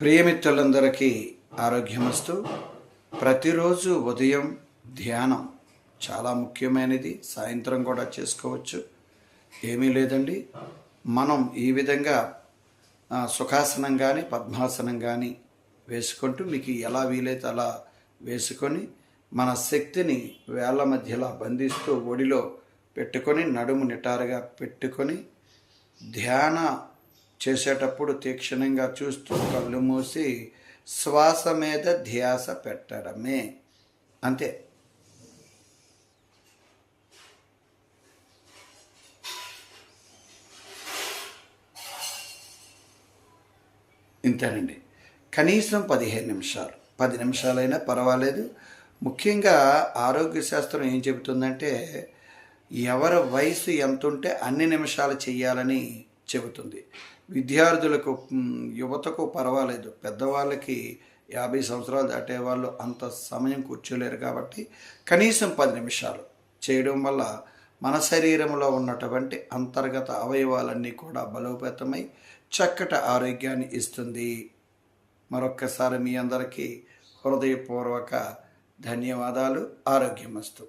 ప్రియమిత్రులందరికీ ఆరోగ్యమస్తు. ప్రతిరోజు ఉదయం ధ్యానం చాలా ముఖ్యమైనది. సాయంత్రం కూడా చేసుకోవచ్చు, ఏమీ లేదండి. మనం ఈ విధంగా సుఖాసనం కానీ పద్మాసనం కానీ వేసుకుంటూ మీకు ఎలా వీలైతే అలా వేసుకొని మన శక్తిని వేళ్ళ మధ్యలో బంధిస్తూ ఒడిలో పెట్టుకొని నడుము నిటారుగా పెట్టుకొని ధ్యాన చేసేటప్పుడు తీక్షణంగా చూస్తూ కళ్ళు మూసి శ్వాస మీద ధ్యాస పెట్టడమే, అంతే. ఇంతేనండి. కనీసం 15 నిమిషాలు, 10 నిమిషాలైనా పర్వాలేదు. ముఖ్యంగా ఆరోగ్య శాస్త్రం ఏం చెబుతుందంటే ఎవరి వయసు ఎంత ఉంటే అన్ని నిమిషాలు చేయాలని చెబుతుంది. విద్యార్థులకు, యువతకు పర్వాలేదు, పెద్దవాళ్ళకి 50 సంవత్సరాలు దాటే వాళ్ళు అంత సమయం కూర్చోలేరు. కాబట్టి కనీసం 10 నిమిషాలు చేయడం వల్ల మన శరీరంలో ఉన్నటువంటి అంతర్గత అవయవాలన్నీ కూడా బలోపేతమై చక్కటి ఆరోగ్యాన్ని ఇస్తుంది. మరొక్కసారి మీ అందరికీ హృదయపూర్వక ధన్యవాదాలు. ఆరోగ్యమస్తు.